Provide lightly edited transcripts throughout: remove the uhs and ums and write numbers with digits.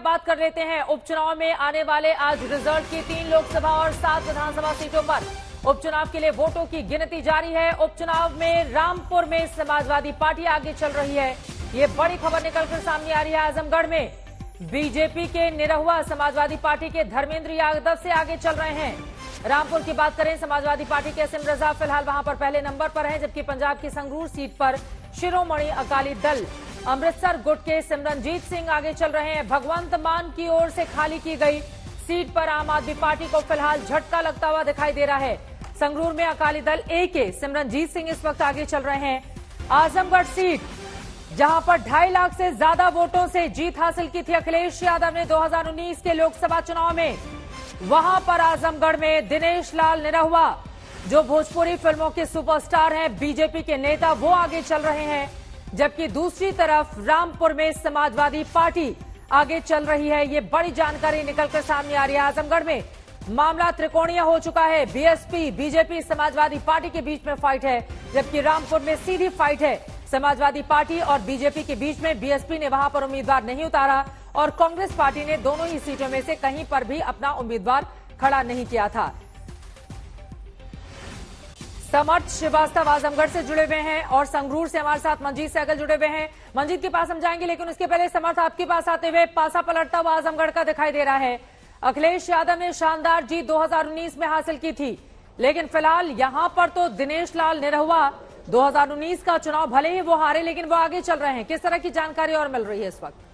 अब बात कर लेते हैं उपचुनाव में आने वाले आज रिजल्ट की। 3 लोकसभा और 7 विधानसभा सीटों पर उपचुनाव के लिए वोटों की गिनती जारी है। उपचुनाव में रामपुर में समाजवादी पार्टी आगे चल रही है। ये बड़ी खबर निकलकर सामने आ रही है। आजमगढ़ में बीजेपी के निरहुआ समाजवादी पार्टी के धर्मेंद्र यादव से आगे चल रहे हैं। रामपुर की बात करें, समाजवादी पार्टी के एसएम रजा फिलहाल वहां पर पहले नंबर पर है, जबकि पंजाब की संगरूर सीट पर शिरोमणि अकाली दल अमृतसर गुट के सिमरनजीत सिंह आगे चल रहे हैं। भगवंत मान की ओर से खाली की गई सीट पर आम आदमी पार्टी को फिलहाल झटका लगता हुआ दिखाई दे रहा है। संगरूर में अकाली दल ए के सिमरनजीत सिंह इस वक्त आगे चल रहे हैं। आजमगढ़ सीट जहां पर 2.5 लाख से ज्यादा वोटों से जीत हासिल की थी अखिलेश यादव ने 2019 के लोकसभा चुनाव में, वहां पर आजमगढ़ में दिनेश लाल निरहुआ जो भोजपुरी फिल्मों के सुपरस्टार हैं, बीजेपी के नेता, वो आगे चल रहे हैं। जबकि दूसरी तरफ रामपुर में समाजवादी पार्टी आगे चल रही है। ये बड़ी जानकारी निकलकर सामने आ रही है। आजमगढ़ में मामला त्रिकोणीय हो चुका है। बीएसपी, बीजेपी, समाजवादी पार्टी के बीच में फाइट है, जबकि रामपुर में सीधी फाइट है समाजवादी पार्टी और बीजेपी के बीच में। बीएसपी ने वहां पर उम्मीदवार नहीं उतारा और कांग्रेस पार्टी ने दोनों ही सीटों में से कहीं पर भी अपना उम्मीदवार खड़ा नहीं किया था। समर्थ श्रीवास्तव आजमगढ़ से जुड़े हुए हैं और संगरूर से हमारे साथ मंजीत सहगल जुड़े हुए हैं। मंजीत के पास हम जाएंगे, लेकिन उसके पहले समर्थ आपके पास आते हुए पासा पलटता हुआ आजमगढ़ का दिखाई दे रहा है। अखिलेश यादव ने शानदार जीत 2019 में हासिल की थी, लेकिन फिलहाल यहां पर तो दिनेश लाल निरहुआ 2019 का चुनाव भले ही वो हारे, लेकिन वो आगे चल रहे हैं। किस तरह की जानकारी और मिल रही है इस वक्त?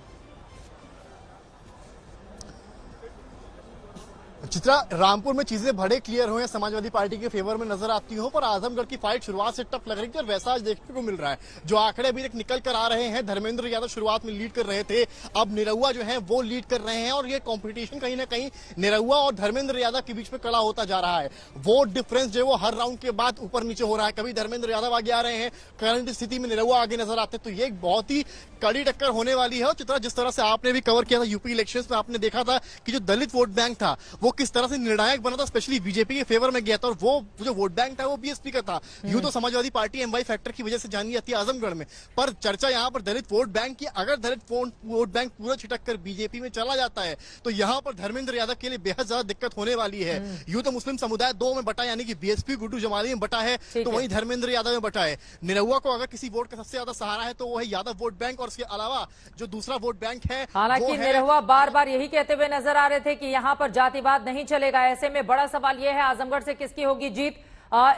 चित्रा, रामपुर में चीजें बड़े क्लियर हुए हैं, समाजवादी पार्टी के फेवर में नजर आती हो, पर आजमगढ़ की फाइट शुरुआत से टफ लग रही थी और वैसा आज देखने को मिल रहा है। जो आंकड़े अभी तक निकल कर आ रहे हैं, धर्मेंद्र यादव शुरुआत में लीड कर रहे थे, अब निरहुआ जो है वो लीड कर रहे हैं और ये कॉम्पिटिशन कहीं ना कहीं निरहुआ और धर्मेंद्र यादव के बीच में कड़ा होता जा रहा है। वोट डिफरेंस जो है वो हर राउंड के बाद ऊपर नीचे हो रहा है। कभी धर्मेंद्र यादव आगे आ रहे हैं, करंट स्थिति में निरहुआ आगे नजर आते हैं, तो ये एक बहुत ही कड़ी टक्कर होने वाली है। और चित्रा, जिस तरह से आपने भी कवर किया था यूपी इलेक्शंस में, आपने देखा था कि जो दलित वोट बैंक था वो किस तरह से निर्णायक बना था, स्पेशली बीजेपी के फेवर में गया था, और वो जो वोट बैंक था वो बीएसपी का था। यूं तो समाजवादी पार्टी एमवाई फैक्टर की वजह से जानी जाती है आजमगढ़ में, पर चर्चा यहां पर दलित वोट बैंक की। अगर दलित वोट बैंक पूरा छिटक कर बीजेपी में चला जाता है तो यहां पर धर्मेंद्र यादव के लिए बेहद ज्यादा दिक्कत होने वाली है। यूं तो मुस्लिम समुदाय 2 में बटा, यानी कि बीएसपी गुड्डू जमाली में बटा है, तो वहीं धर्मेंद्र यादव में बटा है। निरहुआ को अगर किसी वोट का सबसे ज्यादा सहारा है तो वो है यादव वोट बैंक, और इसके अलावा जो दूसरा वोट बैंक है, हालांकि निरहुआ बार बार यही कहते हुए नजर आ रहे थे कि यहां पर जातिवाद नहीं चलेगा। ऐसे में बड़ा सवाल यह है आजमगढ़ से किसकी होगी जीत।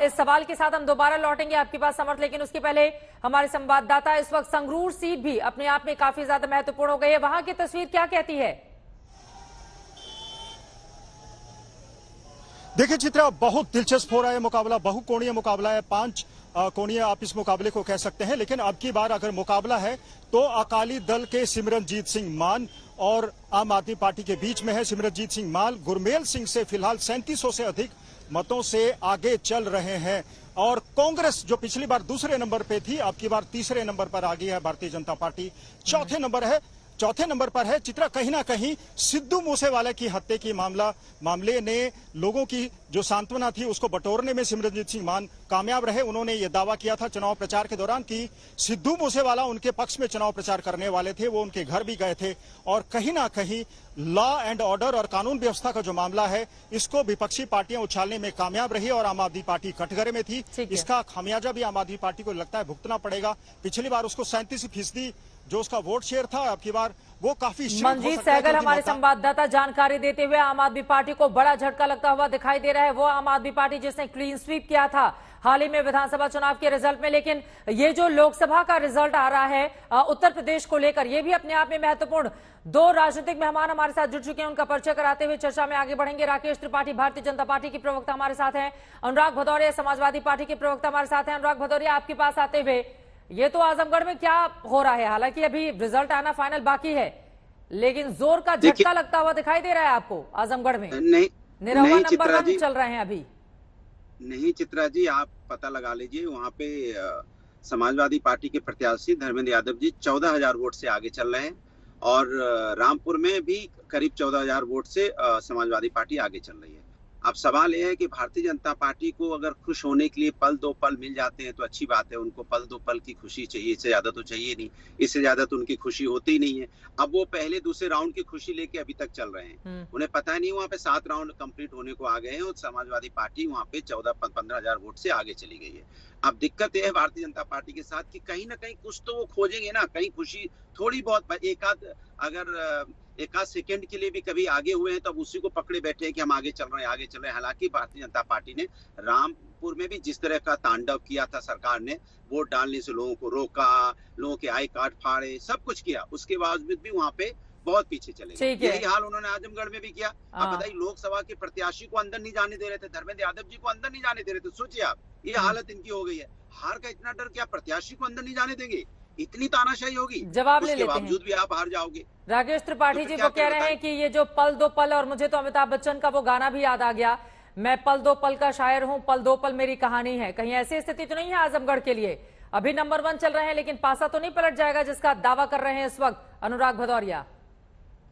इस सवाल के साथ हम दोबारा लौटेंगे आपके पास समर्थ, लेकिन उसके पहले हमारे संवाददाता इस वक्त संगरूर सीट भी अपने आप में काफी ज्यादा महत्वपूर्ण हो गई है, वहां की तस्वीर क्या कहती है? देखिए चित्रा, बहुत दिलचस्प हो रहा है मुकाबला, बहुकोणीय मुकाबला है। 5 कोणीय आप इस मुकाबले को कह सकते हैं। लेकिन अब की बार अगर मुकाबला है तो अकाली दल के सिमरनजीत सिंह मान और आम आदमी पार्टी के बीच में है। सिमरनजीत सिंह मान गुरमेल सिंह से फिलहाल 3700 से अधिक मतों से आगे चल रहे हैं, और कांग्रेस जो पिछली बार दूसरे नंबर पे थी, अब की बार तीसरे नंबर पर आ गई है। भारतीय जनता पार्टी चौथे नंबर पर है। चित्रा, कहीं ना कहीं सिद्धू मूसेवाले की हत्या की मामले ने लोगों की जो सांत्वना थी उसको बटोरने में सिमरनजीत सिंह मान कामयाब रहे। उन्होंने ये दावा किया था चुनाव प्रचार के दौरान कि सिद्धू मूसेवाला उनके पक्ष में चुनाव प्रचार करने वाले थे। वो उनके घर भी गए थे, और कहीं ना कहीं लॉ एंड ऑर्डर और कानून व्यवस्था का जो मामला है इसको विपक्षी पार्टियां उछालने में कामयाब रही और आम आदमी पार्टी कटघरे में थी। इसका खामियाजा भी आम आदमी पार्टी को लगता है भुगतना पड़ेगा। पिछली बार उसको 37% जो उसका वोट शेयर था, अब की बार वो काफी। मंजीत सहगल हमारे संवाददाता जानकारी देते हुए आम आदमी पार्टी को बड़ा झटका लगता हुआ दिखाई दे रहा है। वो आम आदमी पार्टी जिसने क्लीन स्वीप किया था हाल ही में विधानसभा चुनाव के रिजल्ट में, लेकिन ये जो लोकसभा का रिजल्ट आ रहा है उत्तर प्रदेश को लेकर, ये भी अपने आप में महत्वपूर्ण। 2 राजनीतिक मेहमान हमारे साथ जुड़ चुके हैं, उनका परिचय कराते हुए चर्चा में आगे बढ़ेंगे। राकेश त्रिपाठी भारतीय जनता पार्टी की प्रवक्ता हमारे साथ हैं, अनुराग भदौरिया समाजवादी पार्टी के प्रवक्ता हमारे साथ हैं। अनुराग भदौरिया, आपके पास आते हुए, ये तो आजमगढ़ में क्या हो रहा है, हालांकि अभी रिजल्ट आना फाइनल बाकी है, लेकिन जोर का झटका लगता हुआ दिखाई दे रहा है आपको आजमगढ़ में? निरहुआ नंबर 1 चल रहे हैं अभी। नहीं चित्रा जी, आप पता लगा लीजिए, वहाँ पे समाजवादी पार्टी के प्रत्याशी धर्मेंद्र यादव जी 14,000 वोट से आगे चल रहे हैं, और रामपुर में भी करीब 14,000 वोट से समाजवादी पार्टी आगे चल रही है। अब सवाल यह है कि भारतीय जनता पार्टी को अगर खुश होने के लिए पल दो पल मिल जाते हैं तो अच्छी बात है। उनको पल दो पल की खुशी चाहिए, इससे ज्यादा तो चाहिए नहीं। इससे ज्यादा तो उनकी खुशी होती ही नहीं है। अब वो पहले दूसरे राउंड की खुशी लेके अभी तक चल रहे हैं। उन्हें पता नहीं वहाँ पे 7 राउंड कंप्लीट होने को आ गए हैं और समाजवादी पार्टी वहाँ पे 14-15 हजार वोट से आगे चली गई है। अब दिक्कत यह है भारतीय जनता पार्टी के साथ कि कहीं ना कहीं कुछ तो वो खोजेंगे ना, कहीं खुशी थोड़ी बहुत एक आध सेकंड के लिए भी कभी आगे हुए हैं तो अब उसी को पकड़े बैठे हैं कि हम आगे चल रहे हैं, आगे चल रहे हैं। हालांकि भारतीय जनता पार्टी ने रामपुर में भी जिस तरह का तांडव किया था, सरकार ने वोट डालने से लोगों को रोका, लोगों के आई कार्ड फाड़े, सब कुछ किया, उसके बावजूद भी वहाँ पे बहुत पीछे चले गए। यही हाल उन्होंने आजमगढ़ में भी किया। आप बताइए, लोकसभा के प्रत्याशी को अंदर नहीं जाने दे रहे थे, धर्मेंद्र यादव जी को अंदर नहीं जाने दे रहे थे। सोचिए आप, ये हालत इनकी हो गई है। हार का इतना डर, क्या प्रत्याशी को अंदर नहीं जाने देंगे? इतनी तानाशाही होगी, जवाब ले उसके लेते बावजूद भी आप हार जाओगे। राकेश त्रिपाठी जी वो कह रहे हैं कि ये जो पल दो पल, और मुझे तो अमिताभ बच्चन का वो गाना भी याद आ गया, मैं पल दो पल का शायर हूं, पल दो पल मेरी कहानी है। कहीं ऐसी स्थिति तो नहीं है आजमगढ़ के लिए? अभी नंबर 1 चल रहे हैं, लेकिन पासा तो नहीं पलट जाएगा जिसका दावा कर रहे हैं इस वक्त अनुराग भदौरिया?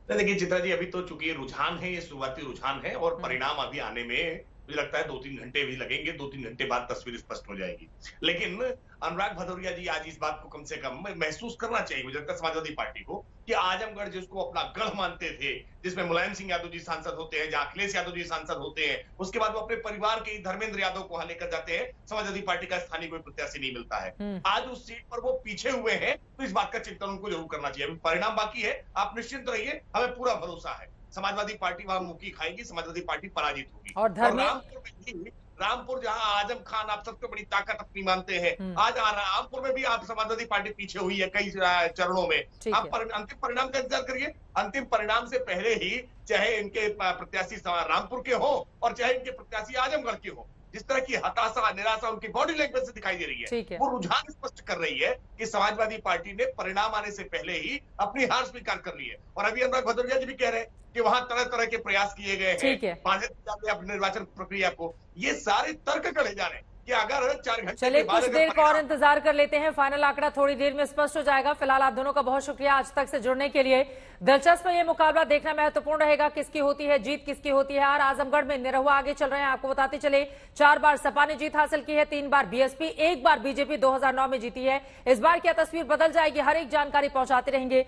देखिए चित्रा जी, अभी तो चूंकि रुझान है, ये शुरुआती रुझान है और परिणाम अभी आने में मुझे लगता है 2-3 घंटे भी लगेंगे। 2-3 घंटे बाद तस्वीर स्पष्ट हो जाएगी। लेकिन अनुराग भदौरिया जी आज इस बात को कम से कम महसूस करना चाहिए, मुझे लगता है समाजवादी पार्टी को, कि आजमगढ़ जिसको अपना गढ़ मानते थे, जिसमें मुलायम सिंह यादव जी सांसद होते हैं, जहां अखिलेश यादव जी सांसद होते हैं, उसके बाद वो अपने परिवार के धर्मेंद्र यादव को वहां लेकर जाते हैं, समाजवादी पार्टी का स्थानीय कोई प्रत्याशी नहीं मिलता है। आज उस सीट पर वो पीछे हुए हैं, तो इस बात का चिंतन उनको जरूर करना चाहिए। परिणाम बाकी है, आप निश्चिंत रहिए, हमें पूरा भरोसा है समाजवादी पार्टी वहां मुक्की खाएगी, समाजवादी पार्टी पराजित होगी। और रामपुर जहां आजम खान आप सबसे बड़ी ताकत अपनी मानते हैं, आज रामपुर में भी आप समाजवादी पार्टी पीछे हुई है कई चरणों में। आप अंतिम परिणाम का इंतजार करिए। अंतिम परिणाम से पहले ही चाहे इनके प्रत्याशी रामपुर के हो और चाहे इनके प्रत्याशी आजमगढ़ के हो, जिस तरह की हताशा, निराशा उनकी बॉडी लैंग्वेज से दिखाई दे रही है, वो रुझान स्पष्ट कर रही है कि समाजवादी पार्टी ने परिणाम आने से पहले ही अपनी हार स्वीकार कर ली है। और अभी अनुराग भदौरिया जी भी कह रहे हैं कि वहां तरह तरह के प्रयास किए गए हैं अपने निर्वाचन प्रक्रिया को। ये सारे तर्क गढ़े जा रहे हैं कि अगर 4 घंटे चलिए कुछ देर का और इंतजार कर लेते हैं, फाइनल आंकड़ा थोड़ी देर में स्पष्ट हो जाएगा। फिलहाल आप दोनों का बहुत शुक्रिया आज तक से जुड़ने के लिए। दिलचस्प ये मुकाबला देखना महत्वपूर्ण रहेगा, किसकी होती है जीत, किसकी होती है हार। आजमगढ़ में निरहुआ आगे चल रहे हैं, आपको बताते चले 4 बार सपा ने जीत हासिल की है, 3 बार बीएसपी, 1 बार बीजेपी 2009 में जीती है। इस बार क्या तस्वीर बदल जाएगी, हर एक जानकारी पहुंचाते रहेंगे।